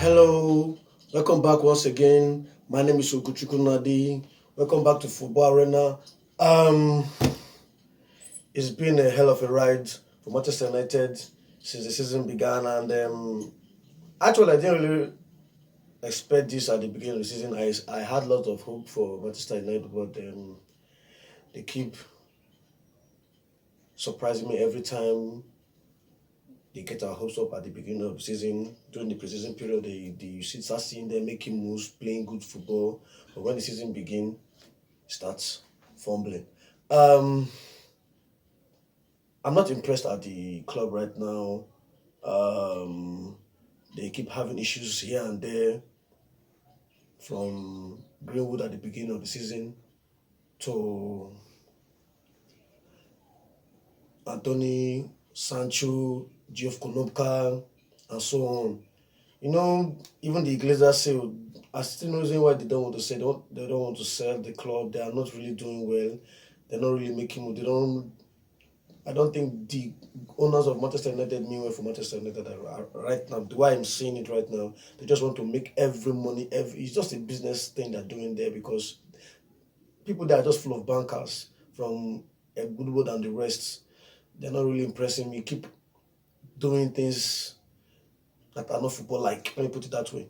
Hello, welcome back once again. My name is Nadi. Welcome back to Football Arena. Um, it's been a hell of a ride for Manchester United since the season began, and actually, I didn't really expect this at the beginning of the season. I had a lot of hope for Manchester United, but they keep surprising me every time they get our hopes up at the beginning of the season. During the preseason period, you start seeing them making moves, playing good football. But when the season begins, starts fumbling. Um, I'm not impressed at the club right now. Um, they keep having issues here and there, from Greenwood at the beginning of the season to Anthony, Sancho, Geoff Konopka, and so on. Even the Glazers say, I still no reason why they don't want to say they don't want to sell the club. They are not really doing well. They're not really making. They don't. I don't think the owners of Manchester United mean well for Manchester United right now. The way I'm seeing it right now, they just want to make every money. It's just a business thing they're doing there, because people there are just full of bankers from Goodwood and the rest. They're not really impressing me. Keep doing things that are not football like. Let me put it that way.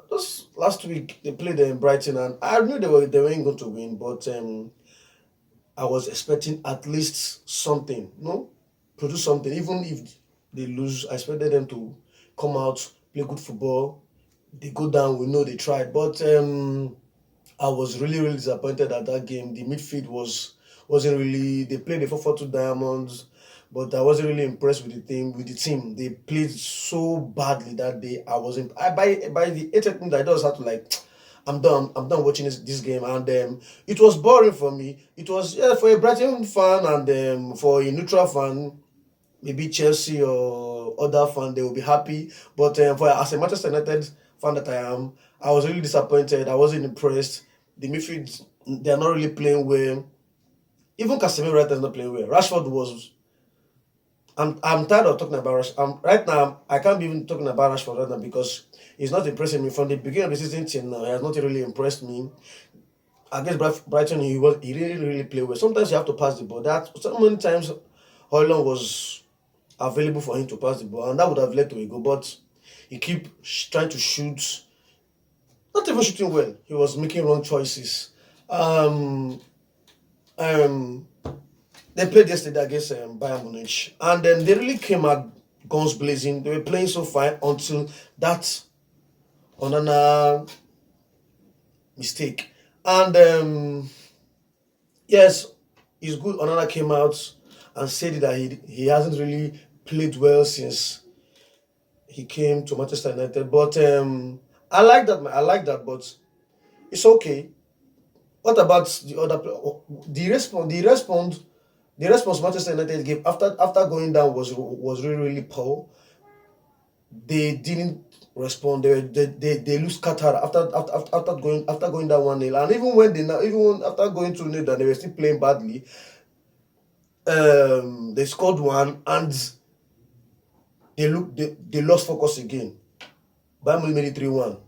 Just last week they played in Brighton, and I knew they weren't going to win, but I was expecting at least something, no, produce something. Even if they lose, I expected them to come out, play good football. They go down, we know they tried, but I was really really disappointed at that game. The midfield wasn't really. They played the 4-4-2 Diamonds, but I wasn't really impressed with the team. They played so badly that day. I wasn't. By the 80th minute, I just had to like, I'm done. I'm done watching this game, and it was boring for me. It was, yeah, for a Brighton fan, and for a neutral fan, maybe Chelsea or other fan, they will be happy. But for as a Manchester United fan that I am, I was really disappointed. I wasn't impressed. The midfield, they are not really playing well. Even Casemiro right now is not playing well. Rashford was. I'm tired of talking about Rashford. Right now, I can't be even talking about Rashford right now, because he's not impressing me. From the beginning of the season till now, he has not really impressed me. Against Brighton, he really really played well. Sometimes you have to pass the ball. That so many times, Højlund was available for him to pass the ball, and that would have led to a goal. But he keep trying to shoot, not even shooting well. He was making wrong choices. Um, um, they played yesterday against Bayern Munich, and then they really came out guns blazing. They were playing so fine until that another mistake. And yes, it's good. Onana came out and said that he hasn't really played well since he came to Manchester United. But I like that. I like that, but it's okay. What about the other the response Manchester United gave after going down was really really poor. They didn't respond. They lose Qatar after going down 1-0, and after going 2-0, they were still playing badly. They scored one, and they lost focus again. Bayern Munich made it 3-1.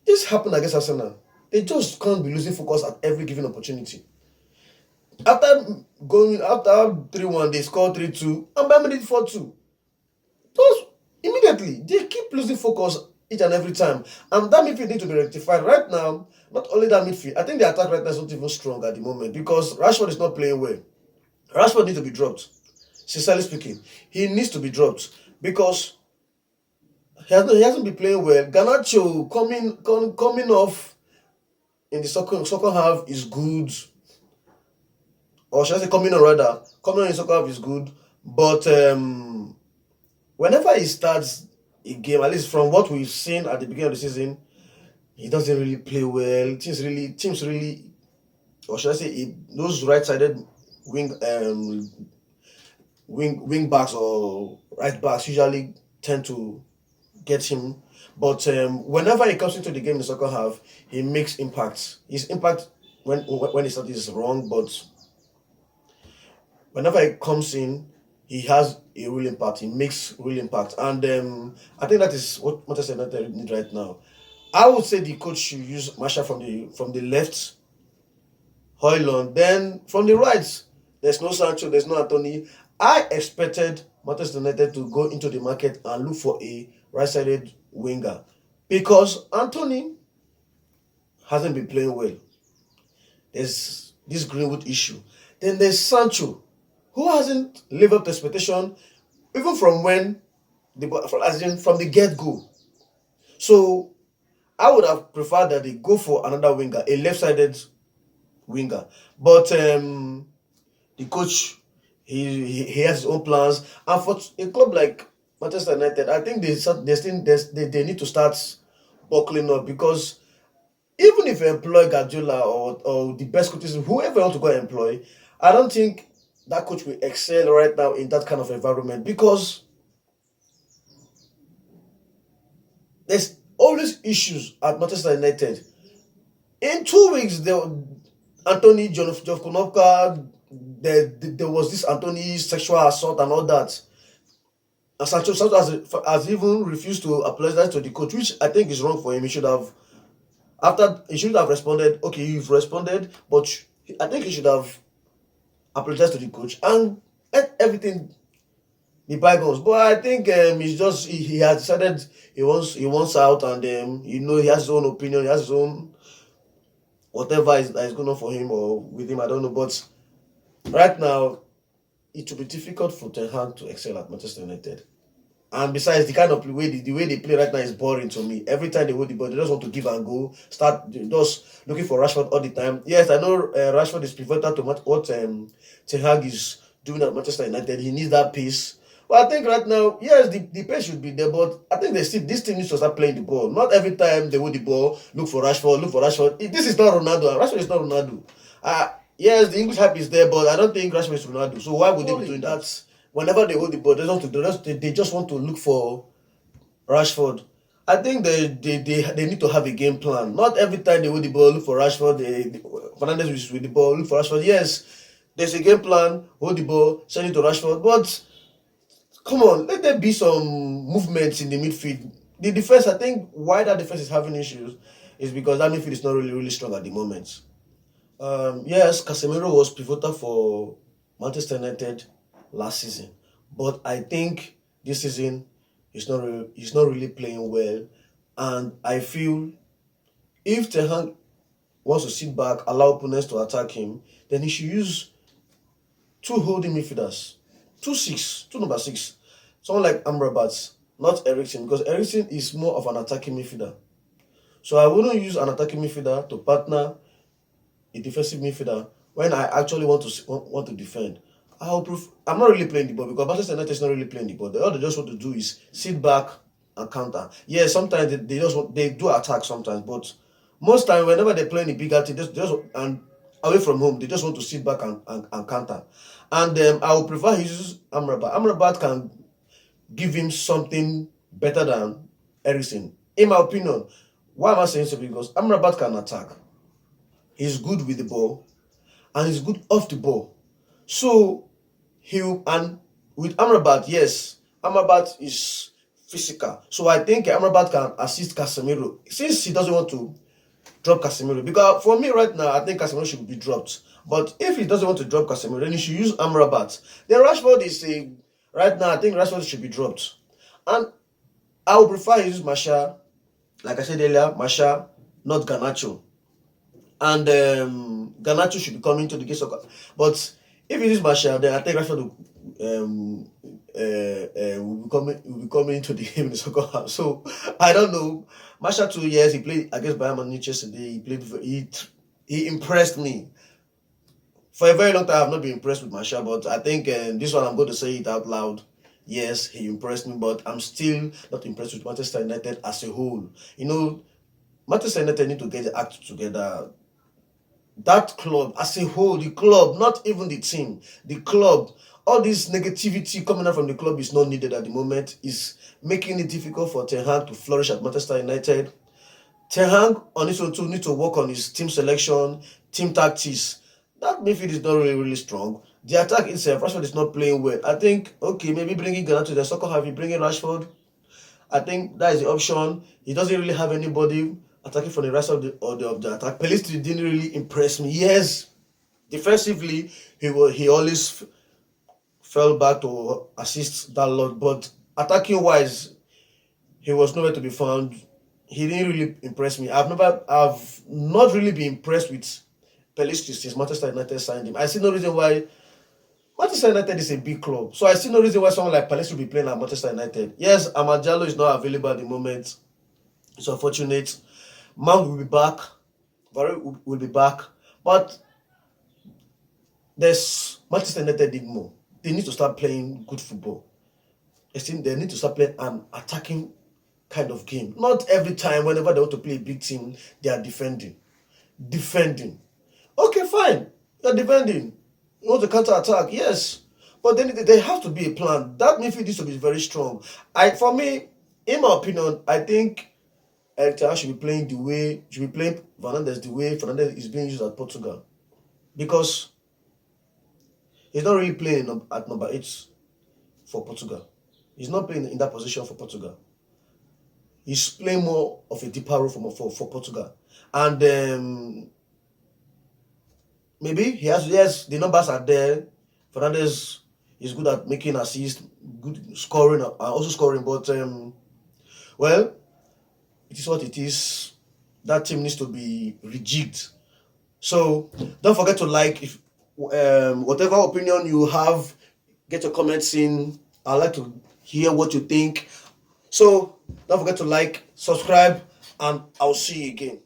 This happened against Arsenal. They just can't be losing focus at every given opportunity. After 3-1, they scored 3-2, and Bayern Munich 4-2. Those immediately they keep losing focus each and every time, and that midfield need to be rectified right now. Not only that midfield, I think the attack right now is not even strong at the moment, because Rashford is not playing well. Rashford needs to be dropped. Sincerely speaking, he needs to be dropped, because he hasn't been playing well. Garnacho coming off in the second half is good, or should I say coming on rather? Coming on in the second half is good, but whenever he starts a game, at least from what we've seen at the beginning of the season, he doesn't really play well. Teams really, or should I say, those right-sided wing backs or right backs usually tend to get him. But whenever he comes into the game in the second half, he makes impacts. His impact when he starts is wrong, but whenever he comes in, he has a real impact. He makes real impact, and I think that is what Manchester United need right now. I would say the coach should use Marshall from the left, Hoyland. Then from the right, there's no Sancho, there's no Anthony. I expected Manchester United to go into the market and look for a right-sided winger because Anthony hasn't been playing well. There's this Greenwood issue. Then there's Sancho, who hasn't lived up to expectation even from when as in from the get-go. So I would have preferred that they go for another winger, a left-sided winger. But the coach, he has his own plans. And for a club like Manchester United, I think they need to start buckling up because even if you employ Guardiola or the best coaches, whoever you want to go and employ, I don't think that coach will excel right now in that kind of environment because there's always issues at Manchester United. In 2 weeks, Anthony Jovkonovka, there was this Anthony sexual assault and all that. And Sancho has even refused to apologize to the coach, which I think is wrong for him. He should have responded. Okay, you've responded, but I think he should have apologized to the coach and let everything be bygones. But I think he has decided he wants out, and he has his own opinion, he has his own whatever that is going on for him or with him. I don't know, but right now it will be difficult for Ten Hag to excel at Manchester United. And besides, the kind of the way they play right now is boring to me. Every time they hold the ball, they just want to give and go. Start just looking for Rashford all the time. Yes, I know Rashford is pivotal to what Ten Hag is doing at Manchester United. He needs that pace. But I think right now, yes, the pace should be there. But I think this team needs to start playing the ball. Not every time they hold the ball, look for Rashford, look for Rashford. This is not Ronaldo. Rashford is not Ronaldo. Yes, the English hype is there, but I don't think Rashford is Ronaldo. So why would they be doing that? Whenever they hold the ball, they just want to look for Rashford. I think they need to have a game plan. Not every time they hold the ball, look for Rashford. Fernandez is with the ball, look for Rashford. Yes, there's a game plan. Hold the ball, send it to Rashford. But come on, let there be some movements in the midfield. The defense, I think, why that defense is having issues is because that midfield is not really strong at the moment. Yes, Casemiro was pivotal for Manchester United last season, but I think this season he's not really playing well, and I feel if Ten Hag wants to sit back, allow opponents to attack him, then he should use two holding midfielders, two number six, someone like Amrabat, not Eriksen, because Eriksen is more of an attacking midfielder. So I wouldn't use an attacking midfielder to partner a defensive midfielder when I actually want to defend. I'm not really playing the ball because Manchester United is not really playing the ball. All they just want to do is sit back and counter. Yeah, sometimes they do attack sometimes, but most time whenever they're playing a bigger team, just and away from home, they just want to sit back and counter. And I would prefer he uses Amrabat. Amrabat can give him something better than Eriksen, in my opinion. Why am I saying so? Because Amrabat can attack. He's good with the ball, and he's good off the ball. So and with Amrabat, yes, Amrabat is physical. So I think Amrabat can assist Casemiro since he doesn't want to drop Casemiro. Because for me right now, I think Casemiro should be dropped. But if he doesn't want to drop Casemiro, then he should use Amrabat. Then Rashford is right now, I think Rashford should be dropped. And I would prefer he use Masha, like I said earlier, Masha, not Garnacho. And Garnacho should be coming to the game soccer. But if it is Martial, then I think Rashford will be coming into the game in the soccer house. So I don't know. Martial 2 years he played against Bayern Munich yesterday. He impressed me. For a very long time, I've not been impressed with Martial, but I think this one I'm going to say it out loud. Yes, he impressed me, but I'm still not impressed with Manchester United as a whole. Manchester United need to get the act together. That club as a whole, the club, not even the team, the club, all this negativity coming out from the club is not needed at the moment. Is making it difficult for Ten Hag to flourish at Manchester United. Ten Hag on his own too need to work on his team selection, team tactics. That midfield is not really strong. The attack itself, Rashford is not playing well. I think, okay, maybe bringing Ghana to the second half, you bring in Rashford. I think that is the option. He doesn't really have anybody attacking from the rest of the attack. Pelistri didn't really impress me. Yes, defensively, he always fell back to assist that lot, but attacking wise, he was nowhere to be found. He didn't really impress me. I've not really been impressed with Pelistri since Manchester United signed him. I see no reason why. Manchester United is a big club, so I see no reason why someone like Pelistri will be playing at Manchester United. Yes, Amad Diallo is not available at the moment. It's unfortunate. Mount will be back. Varane will be back, but there's Manchester United need more. They need to start playing good football. They need to start playing an attacking kind of game. Not every time, whenever they want to play a big team, they are defending. Defending. Okay, fine. You're defending. You want to counter attack, yes. But then there has to be a plan. That midfield needs to be very strong. For me, in my opinion, I think Erik should be playing Fernandes the way Fernandes is being used at Portugal. Because he's not really playing at number 8 for Portugal. He's not playing in that position for Portugal. He's playing more of a deeper role for Portugal. And maybe yes, the numbers are there. Fernandes is good at making assists, good scoring, also scoring. But well, it is what it is. That team needs to be rejigged. So don't forget to like. If whatever opinion you have, get your comments in. I'd like to hear what you think. So don't forget to like, subscribe, and I'll see you again.